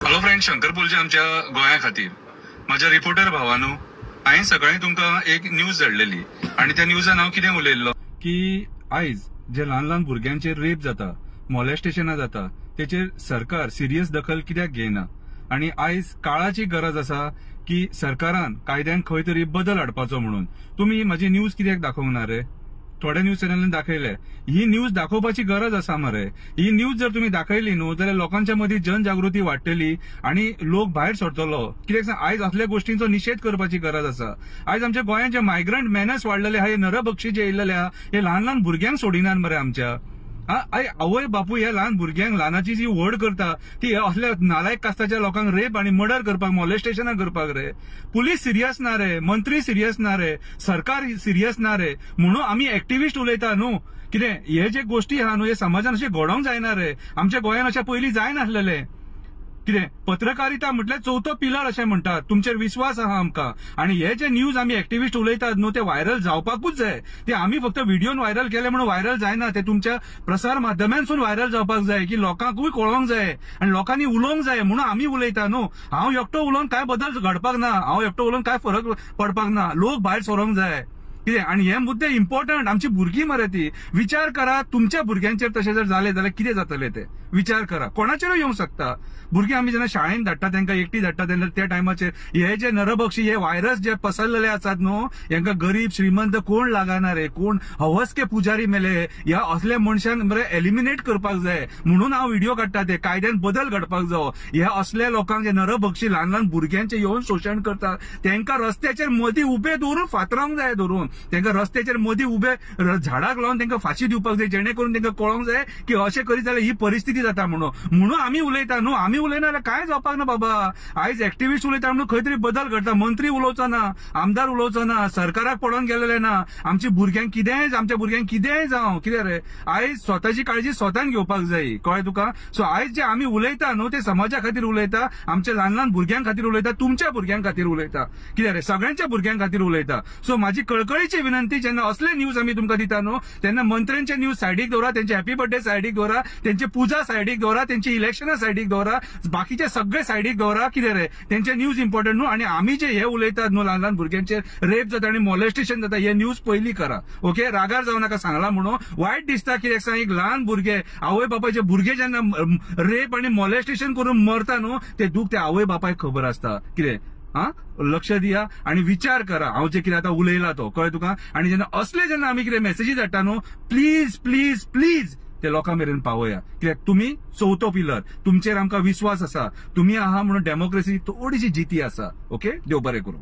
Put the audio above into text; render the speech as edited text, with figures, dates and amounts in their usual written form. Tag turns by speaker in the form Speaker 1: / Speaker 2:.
Speaker 1: Hello friend, Shankar पुलचे आमच्या गोंया खातीर माझ्या रिपोर्टर भावानो, हांवें सकाळीं तुमकां एक न्यूज धाडलेली आणि त्या न्यूजान हांव कितें उलयल्लो की आयज जे ल्हान ल्हान भुरग्यांचेर रेप जाता, मॉलेस्टेशनां जाता, तेचेर सरकार सिरियस दखल कित्याक घेयना आणि आयज काळाची गरज आसा की सरकारान कायद्यान खंय तरी बदल हाडपाचो म्हणून. तुम्ही माझी न्यूज कित्याक दाखोवंक ना रे? थोड्या न्यूज चॅनलांनी दाखयले. ही न्यूज दाखोवपाची गरज आसा मरे. ही न्यूज जर तुम्ही दाखयली न्हू जाल्यार लोकांच्या मदीं जनजागृती वाडटली आणि लोक भायर सरतलो. कित्याक सांग, आयज असल्या गोष्टींचो निषेध करपाची गरज आसा. आयज आमच्या गोंयांत जे मायग्रंट मेनस वाडलेले आहा, हे नरभक्षी जे येयलेले आहा, हे ल्हान ल्हान भुरग्यांक सोडिनात मरे आमच्या. आवय बापूय ह्या ल्हान भुरग्यांक ल्हानाची जी व्हड करता ती असल्या नालायक कास्ताच्या लोकांक रेप आणि मर्डर करपाक, मॉलेस्टेशनां करपाक रे. पुलीस सिरियस ना रे, मंत्री सिरियस ना रे, सरकार सिरियस ना रे. म्हणून आम्ही एक्टिव्हिस्ट उलयता न्हू. कितें हे जे गोष्टी आहा न्हू, हे समाजान अशें घडोवंक जायना रे. आमच्या गोंयान अशें पयलीं जाय नासलेले. कितें पत्रकारिता म्हटल्यार चवथो पिलर अशें म्हणटात. तुमचेर विश्वास आहा आमकां. आणि हे जे न्यूज आमी एक्टिव्हिस्ट उलयतात न्हू, ते व्हायरल जावपाकूच जाय. ते आमी फक्त व्हिडिओन व्हायरल केले म्हणून व्हायरल जायना. ते तुमच्या प्रसार माध्यमांतसून व्हायरल जावपाक जाय की लोकांकूय कळोवंक जाय आणि लोकांनी उलोवंक जाय म्हणून आमी उलयता न्हू. हांव एकटो उलोवन काय बदल घडपाक ना, हांव एकटो उलोवन काय फरक पडपाक ना. लोक भायर सरोंक जाय. कितें आणि हे मुद्दे इम्पॉर्टंट. आमची भुरगीं मरे ती. विचार करा, तुमच्या भुरग्यांचेर तशें जर जालें जाल्यार कितें जातलें ते विचार करा. कोणाचेरूय येवंक शकता. भुरगीं आमी जेन्ना शाळेंत धाडटा, तांकां एकटी धाडटा, तेन्ना त्या टायमाचेर हे जे नरभक्षी, हे व्हायरस जे पसरलेले आसात न्हू, हांकां गरीब श्रीमंत कोण लागना रे. कोण हवसके पुजारी मेले. ह्या असल्या मनशांक मरे एलिमिनेट करपाक जाय म्हणून हांव व्हिडिओ काडटा. ते कायद्यान बदल घडपाक जावो. ह्या असल्या लोकांक जे नरभक्षी ल्हान ल्हान भुरग्यांचे येवन शोशण करतात, तांकां रस्त्याचेर मदीं उबे दवरून फातरावंक जाय. धरून तांकां रस्त्याचेर मदीं उबे झाडाक लावन तांकां फाशी दिवपाक जाय, जेणे करून तांकां कळोंक जाय की अशें करीत जाल्यार ही परिस्थिती जाता म्हणून आमी उलयता न्हू. आमी उलयना जाल्यार काय जावपाक ना बाबा. आयज एक्टिव्हिस्ट उलयता म्हणून खंय तरी बदल घडटा. मंत्री उलोवचो ना, आमदार उलोवचो ना, सरकाराक पडोवन गेलेले ना. आमच्या भुरग्यांक कितेंय जावं. कितें रे, आयज स्वताची काळजी स्वतान घेवपाक जाय. कळ्ळें तुका? सो आयज जे आमी उलयता न्हू, ते समाजा खातीर उलयता, आमच्या ल्हान ल्हान भुरग्यां खातीर उलयता, तुमच्या भुरग्यां खातीर उलयता. कितें रे, सगळ्यांच्या भुरग्यां खातीर उलयता. सो माझी कळकळीची विनंती, जेन्ना असले न्यूज आमी तुमकां दिता न्हू, तेन्ना मंत्र्यांचे न्यूज सायडीक दवरा, त्यांचे हॅपी बर्थडे सायडीक दवरा, त्यांची पुजा सायडीक दवरा, त्यांची इलेक्शनां सायडीक दवरा, बाकीचे सगळे सायडीक दवरा. कितें रे, त्यांचे न्यूज इम्पॉर्टंट न्हू. आणि आमी जे हे उलयतात न्हू, ल्हान ल्हान भुरग्यांचेर रेप जाता आणि मॉलेस्टेशन जाता, हे न्यूज पयली करा. ओके, रागार जावं नाका सांगला म्हणून. वायट दिसता. कित्याक सांग, एक ल्हान भुरगे, आवय बापायचे भुरगे जेन्ना रेप आणि मॉलेस्टेशन करून मरता न्हू, ते दूख त्या आवय बापायक खबर आसता. कितें लक्ष दिया आणि विचार करा. हांव जे कितें आतां उलयला तो, कळ्ळें तुका? आणि जेन्ना आमी कितें मेसेजी धाडटा न्हू, प्लीज प्लीज प्लीज ते लोकां मेरेन पावया. कित्याक तुमी चवथो पिलर, तुमचेर आमकां विश्वास आसा. तुमी आहा म्हणून डेमोक्रेसी थोडीशी जिती आसा. ओके, देव बरें करूं.